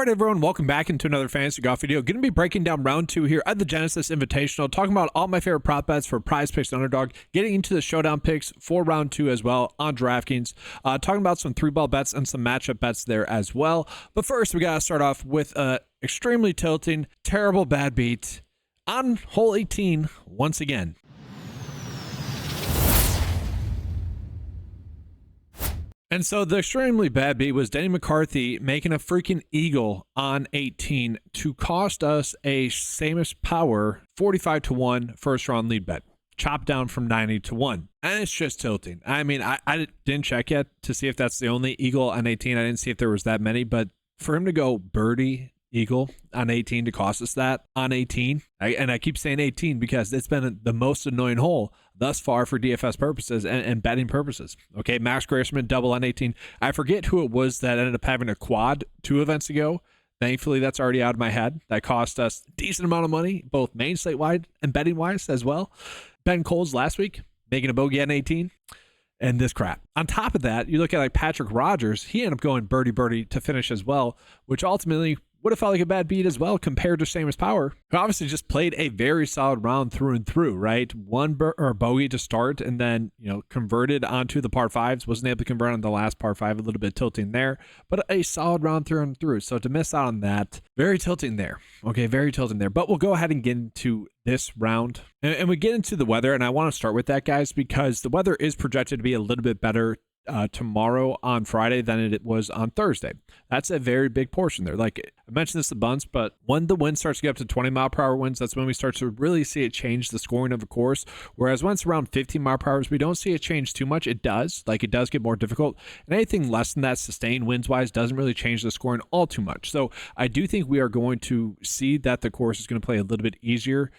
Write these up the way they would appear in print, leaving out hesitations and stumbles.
right, everyone, welcome back into another Fantasy Golf video. Going to be breaking down round 2 here at the Genesis Invitational, talking about all my favorite prop bets for PrizePicks and Underdog, getting into the showdown picks for round 2 as well on DraftKings, talking about some 3-ball bets and some matchup bets there as well. But first, we got to start off with a extremely tilting, terrible bad beat on hole 18 once again. And so the extremely bad beat was Denny McCarthy making a freaking eagle on 18 to cost us a Samus Power 45-1 first round lead bet, chopped down from 90-1. And it's just tilting. I mean, I didn't check yet to see if that's the only eagle on 18. I didn't see if there was that many, but for him to go birdie eagle on 18 to cost us that on 18, and I keep saying 18 because it's been the most annoying hole thus far for DFS purposes and betting purposes. Okay, Max Grayson double on 18. I forget who it was that ended up having a quad 2 events ago. Thankfully, that's already out of my head. That cost us a decent amount of money, both main slate wide and betting wise as well. Ben Coles last week making a bogey on 18. And this crap. On top of that, you look at like Patrick Rogers, he ended up going birdie to finish as well, which ultimately would have felt like a bad beat as well compared to Samus Power, who obviously just played a very solid round through and through, right? One bogey to start and then, converted onto the par 5s. Wasn't able to convert on the last par 5, a little bit tilting there, but a solid round through and through. So to miss out on that, very tilting there. Okay, very tilting there. But we'll go ahead and get into this round. And we get into the weather, and I want to start with that, guys, because the weather is projected to be a little bit better tomorrow on Friday than it was on Thursday. That's a very big portion there. Like I mentioned this a bunch, but when the wind starts to get up to 20-mile-per-hour winds, that's when we start to really see it change the scoring of a course. Whereas when it's around 15-mile-per-hour, we don't see it change too much. It does get more difficult. And anything less than that, sustained winds-wise, doesn't really change the scoring all too much. So I do think we are going to see that the course is going to play a little bit easier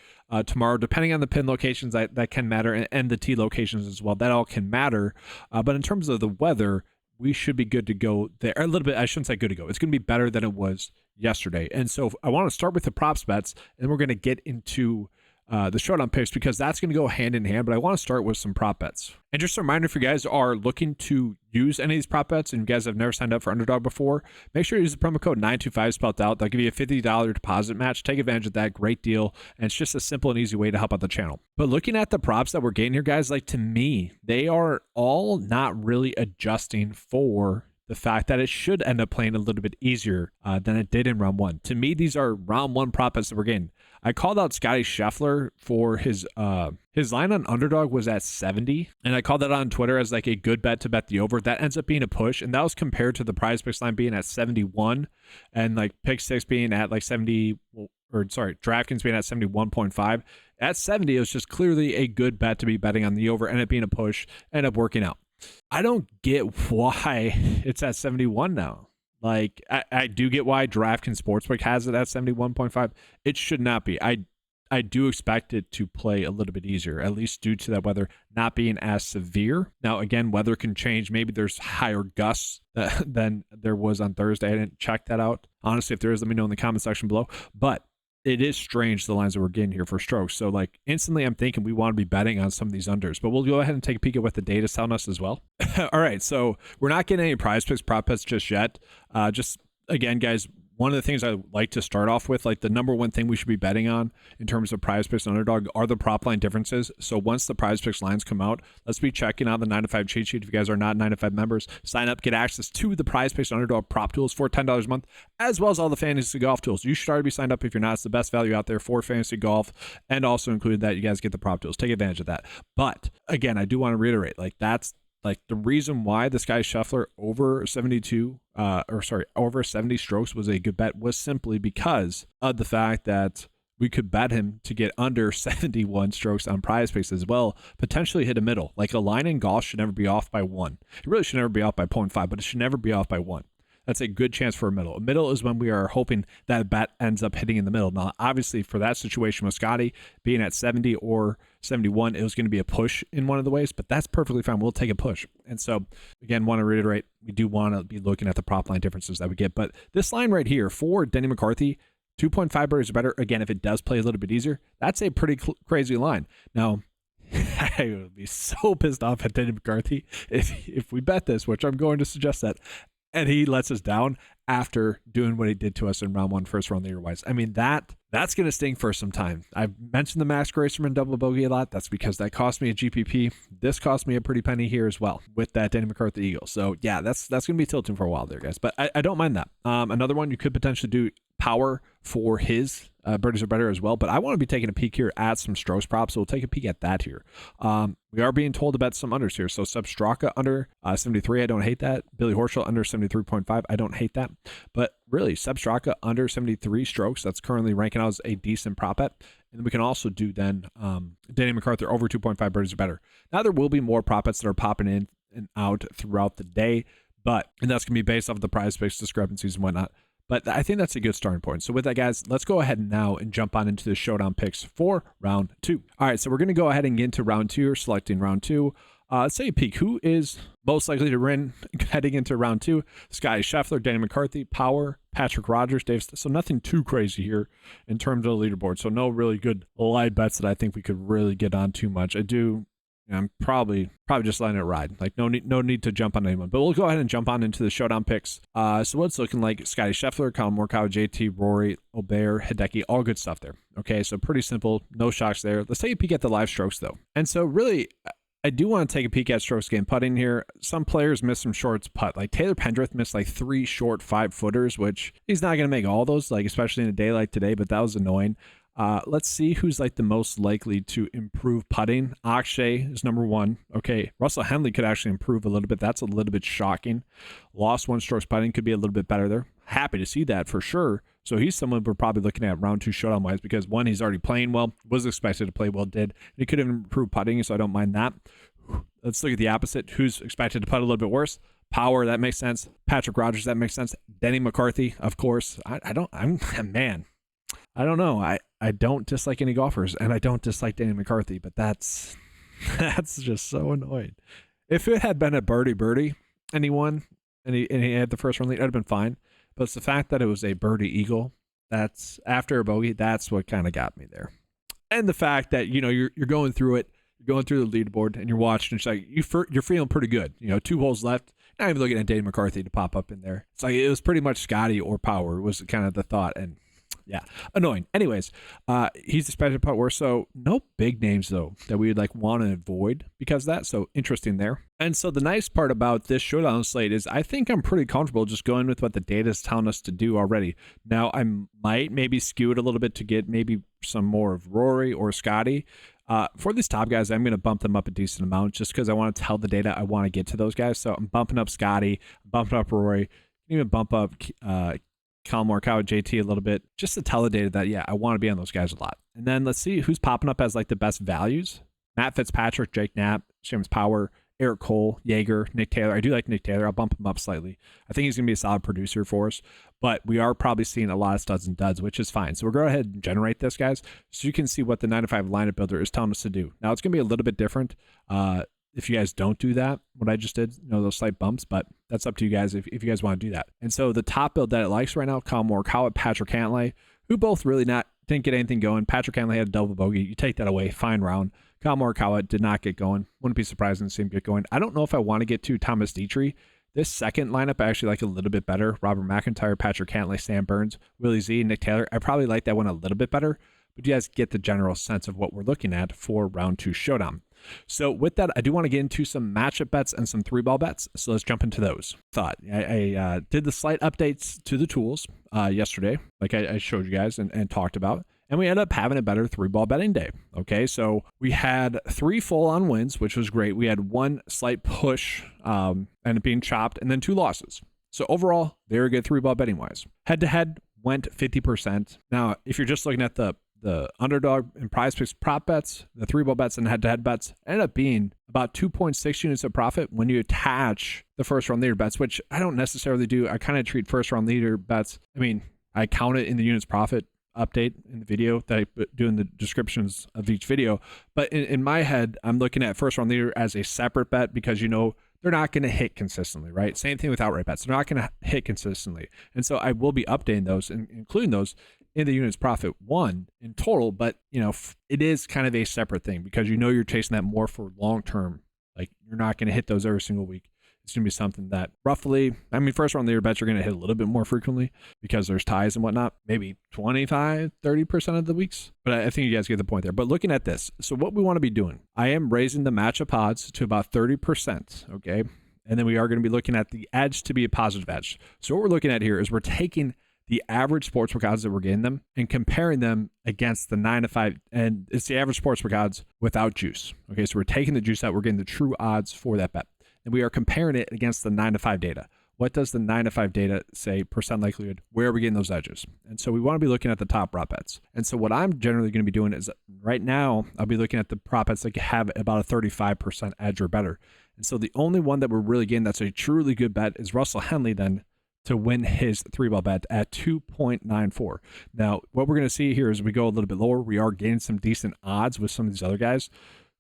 tomorrow, depending on the pin locations that can matter, and the tee locations as well. That all can matter. But in terms of the weather, we should be good to go there. A little bit, I shouldn't say good to go. It's going to be better than it was yesterday. And so I want to start with the props bets, and we're going to get into the showdown picks because that's going to go hand in hand. But I want to start with some prop bets. And just a reminder, if you guys are looking to use any of these prop bets and you guys have never signed up for Underdog before, make sure you use the promo code 925 spelled out. They'll give you a $50 deposit match. Take advantage of that. Great deal. And it's just a simple and easy way to help out the channel. But looking at the props that we're getting here, guys, like to me, they are all not really adjusting for the fact that it should end up playing a little bit easier than it did in round 1. To me, these are round 1 prop bets that we're getting. I called out Scotty Scheffler for his line on Underdog was at 70, and I called that on Twitter as like a good bet to bet the over. That ends up being a push, and that was compared to the PrizePicks line being at 71, and like Pick 6 being at like 70, or sorry, DraftKings being at 71.5. At 70, it was just clearly a good bet to be betting on the over, and it being a push, ended up working out. I don't get why it's at 71 now. Like, I do get why DraftKings Sportsbook has it at 71.5. It should not be. I do expect it to play a little bit easier, at least due to that weather not being as severe. Now, again, weather can change. Maybe there's higher gusts than there was on Thursday. I didn't check that out. Honestly, if there is, let me know in the comment section below. But it is strange, the lines that we're getting here for strokes. So, like, instantly I'm thinking we want to be betting on some of these unders. But we'll go ahead and take a peek at what the data's telling us as well. All right, so we're not getting any PrizePicks prop bets just yet. Just, again, guys, one of the things I like to start off with, like the number one thing we should be betting on in terms of PrizePicks and Underdog are the prop line differences. So once the PrizePicks lines come out, let's be checking out the 9-to-5 cheat sheet. If you guys are not 9-to-5 members, sign up, get access to the PrizePicks and Underdog prop tools for $10 a month, as well as all the fantasy golf tools. You should already be signed up if you're not. It's the best value out there for fantasy golf, and also included that you guys get the prop tools. Take advantage of that. But again, I do want to reiterate, like that's like the reason why this guy Scheffler over 70 strokes was a good bet was simply because of the fact that we could bet him to get under 71 strokes on PrizePicks as well, potentially hit a middle. Like a line in golf should never be off by 1. It really should never be off by 0.5, but it should never be off by 1. That's a good chance for a middle. A middle is when we are hoping that a bet ends up hitting in the middle. Now, obviously, for that situation with Scotty being at 70 or 71, it was going to be a push in one of the ways, but that's perfectly fine. We'll take a push. And so, again, want to reiterate, we do want to be looking at the prop line differences that we get. But this line right here for Denny McCarthy, 2.5 birdies or better, again, if it does play a little bit easier, that's a pretty crazy line. Now, I would be so pissed off at Denny McCarthy if we bet this, which I'm going to suggest that, and he lets us down after doing what he did to us in round one, first round leader wise. I mean, that's going to sting for some time. I've mentioned the Max Gracerman double bogey a lot. That's because that cost me a GPP. This cost me a pretty penny here as well with that Danny McCarthy Eagle. So yeah, that's going to be tilting for a while there, guys. But I don't mind that. Another one you could potentially do power for his birdies are better as well. But I want to be taking a peek here at some strokes props. So we'll take a peek at that here. We are being told to bet some unders here. So Seb Straka under 73. I don't hate that. Billy Horschel under 73.5. I don't hate that. But really, Seb Straka under 73 strokes. That's currently ranking out as a decent prop bet. And we can also do then Danny McCarthy over 2.5 birdies or better. Now there will be more prop bets that are popping in and out throughout the day. And that's going to be based off of the PrizePicks discrepancies and whatnot. But I think that's a good starting point. So with that, guys, let's go ahead now and jump on into the showdown picks for round two. All right, so we're going to go ahead and get into round two. Or selecting round two. Let's say a peek. Who is most likely to win heading into round two? Scotty Scheffler, Danny McCarthy, Power, Patrick Rogers, Dave. So nothing too crazy here in terms of the leaderboard. So no really good live bets that I think we could really get on too much. I'm probably just letting it ride. Like no need to jump on anyone. But we'll go ahead and jump on into the showdown picks. So what's looking like Scotty Scheffler, Colin Morikawa, JT, Rory, Albert, Hideki, all good stuff there. Okay, so pretty simple, no shocks there. Let's take a peek at the live strokes though. And so really, I do want to take a peek at strokes game putting here. Some players miss some shorts putt. Like Taylor Pendrith missed like 3 short 5-footers, which he's not going to make all those, like especially in a day like today, but that was annoying. Let's see who's like the most likely to improve putting. Akshay is number 1. Okay, Russell Henley could actually improve a little bit. That's a little bit shocking. Lost 1 strokes putting, could be a little bit better there. Happy to see that for sure. So he's someone we're probably looking at round 2 showdown wise because 1, he's already playing well, was expected to play well, did. And he could have improved putting, so I don't mind that. Let's look at the opposite. Who's expected to putt a little bit worse? Power, that makes sense. Patrick Rogers, that makes sense. Denny McCarthy, of course. I don't know. I don't dislike any golfers, and I don't dislike Danny McCarthy, but that's just so annoying. If it had been a birdie, and he won, and he had the first round lead, I'd have been fine. But it's the fact that it was a birdie eagle, that's after a bogey, that's what kind of got me there. And the fact that, you're going through it, you're going through the leaderboard, and you're watching, it's like you're feeling pretty good. 2 holes left. Not even looking at Danny McCarthy to pop up in there. It's like it was pretty much Scotty or Power was kind of the thought, and yeah, annoying. Anyways, he's expected to putt worse, so no big names though that we would like want to avoid because of that. So interesting there. And so the nice part about this showdown slate is I think I'm pretty comfortable just going with what the data is telling us to do already. Now I might maybe skew it a little bit to get maybe some more of Rory or Scotty. For these top guys, I'm going to bump them up a decent amount just because I want to tell the data I want to get to those guys. So I'm bumping up Scotty, bumping up Rory, even bump up Colin Morikawa, JT a little bit, just to tell the data that, yeah, I want to be on those guys a lot. And then let's see who's popping up as like the best values. Matt Fitzpatrick, Jake Knapp, Seamus Power, Eric Cole, Jaeger, Nick Taylor. I do like Nick Taylor. I'll bump him up slightly. I think he's going to be a solid producer for us, but we are probably seeing a lot of studs and duds, which is fine. So we're going to go ahead and generate this, guys, so you can see what the 9-to-5 lineup builder is telling us to do. Now, it's going to be a little bit different if you guys don't do that, what I just did, those slight bumps, but that's up to you guys if you guys want to do that. And so the top build that it likes right now, Colin Morikawa, Patrick Cantlay, who both really didn't get anything going. Patrick Cantlay had a double bogey. You take that away, fine round. Colin Morikawa did not get going. Wouldn't be surprised to see him get going. I don't know if I want to get to Thomas Dietrich. This second lineup I actually like a little bit better. Robert McIntyre, Patrick Cantlay, Sam Burns, Willie Z, Nick Taylor. I probably like that one a little bit better, but you guys get the general sense of what we're looking at for round 2 showdown. So with that, I do want to get into some matchup bets and some 3-ball bets. So let's jump into those. I did the slight updates to the tools yesterday, like I showed you guys and talked about. And we ended up having a better 3-ball betting day. Okay, so we had 3 full-on wins, which was great. We had 1 slight push and it being chopped, and then 2 losses. So overall, very good 3-ball betting-wise. Head-to-head went 50%. Now, if you're just looking at the Underdog and PrizePicks prop bets, the 3-ball bets and head-to-head bets ended up being about 2.6 units of profit when you attach the first-round leader bets, which I don't necessarily do. I kind of treat first-round leader bets. I count it in the units profit update in the video that I do in the descriptions of each video. But in my head, I'm looking at first-round leader as a separate bet because, they're not going to hit consistently, right? Same thing with outright bets. They're not going to hit consistently. And so I will be updating those and including those in the units profit 1 in total, but it is kind of a separate thing because you're chasing that more for long term. Like you're not going to hit those every single week. it's going to be something that roughly, I mean, first round leader bets you're going to hit a little bit more frequently because there's ties and whatnot, maybe 25, 30% of the weeks. But I think you guys get the point there. But looking at this, so what we want to be doing, I am raising the matchup odds to about 30%, okay? And then we are going to be looking at the edge to be a positive edge. So what we're looking at here is we're taking the average sportsbook odds that we're getting them and comparing them against the 9 to 5, and it's the average sportsbook odds without juice. Okay, so we're taking the juice out, we're getting the true odds for that bet, and we are comparing it against the 9 to 5 data. What does the 9 to 5 data say percent likelihood? Where are we getting those edges? And so we want to be looking at the top prop bets. And so what I'm generally going to be doing is right now I'll be looking at the prop bets that have about a 35% edge or better. And so the only one that we're really getting that's a truly good bet is Russell Henley then to win his 3-ball bet at 2.94. Now, what we're going to see here is we go a little bit lower. We are getting some decent odds with some of these other guys.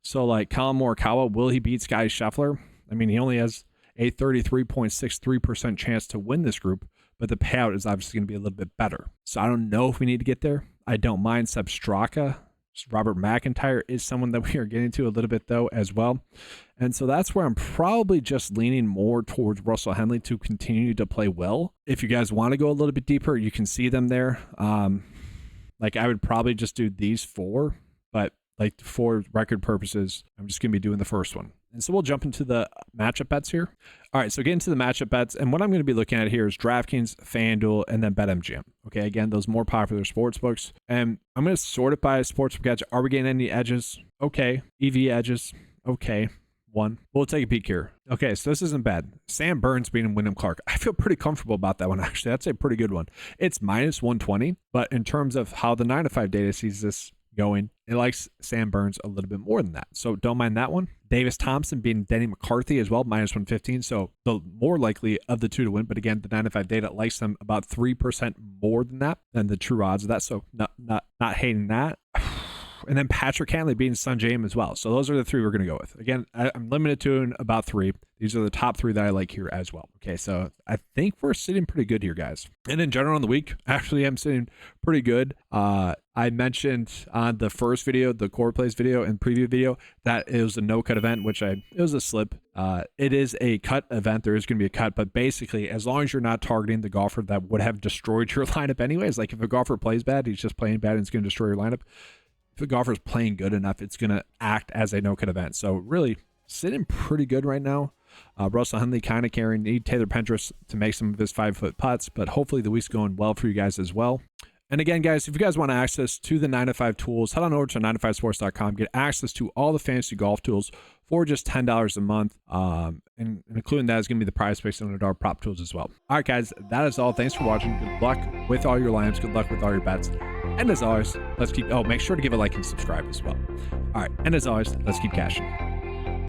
So like Colin Morikawa, will he beat Sky Scheffler? I mean, he only has a 33.63% chance to win this group, but the payout is obviously going to be a little bit better. So I don't know if we need to get there. I don't mind Seb Straka. Robert McIntyre is someone that we are getting to a little bit though as well. And so that's where I'm probably just leaning more towards Russell Henley to continue to play well. If you guys want to go a little bit deeper, you can see them there. Like I would probably just do these 4, but like for record purposes, I'm just going to be doing the first one. And so we'll jump into the matchup bets here. All right, so get into the matchup bets. And what I'm going to be looking at here is DraftKings, FanDuel, and then BetMGM. Okay, again, those more popular sports books. And I'm going to sort it by sportsbook edge. Are we getting any edges? Okay. EV edges? Okay. 1. We'll take a peek here. Okay, so this isn't bad. Sam Burns beating Wyndham Clark. I feel pretty comfortable about that one, actually. That's a pretty good one. It's minus 120, but in terms of how the 9 to 5 data sees this going, it likes Sam Burns a little bit more than that. So don't mind that one. Davis Thompson beating Denny McCarthy as well, minus 115. So the more likely of the 2 to win. But again, the 9 to 5 data likes them about 3% more than that, than the true odds of that. So not hating that. And then Patrick Cantlay beating Sungjae as well. So those are the 3 we're going to go with. Again, I'm limited to about 3. These are the top 3 that I like here as well. Okay, so I think we're sitting pretty good here, guys. And in general on the week, actually, I'm sitting pretty good. I mentioned on the first video, the core plays video and preview video, that it was a no-cut event, it was a slip. It is a cut event. There is going to be a cut, but basically, as long as you're not targeting the golfer that would have destroyed your lineup anyways, like if a golfer plays bad, he's just playing bad and it's going to destroy your lineup. If a golfer is playing good enough, it's going to act as a no-cut event. So really sitting pretty good right now. Russell Henley kind of carrying, need Taylor Pendrith to make some of his 5-foot putts, but hopefully the week's going well for you guys as well. And again, guys, if you guys want access to the 9 to 5 tools, head on over to 9to5sports.com. Get access to all the fantasy golf tools for just $10 a month. And including that is going to be the PrizePicks and Underdog prop tools as well. All right, guys, that is all. Thanks for watching. Good luck with all your lineups. Good luck with all your bets. And as always, make sure to give a like and subscribe as well. All right, and as always, let's keep cashing.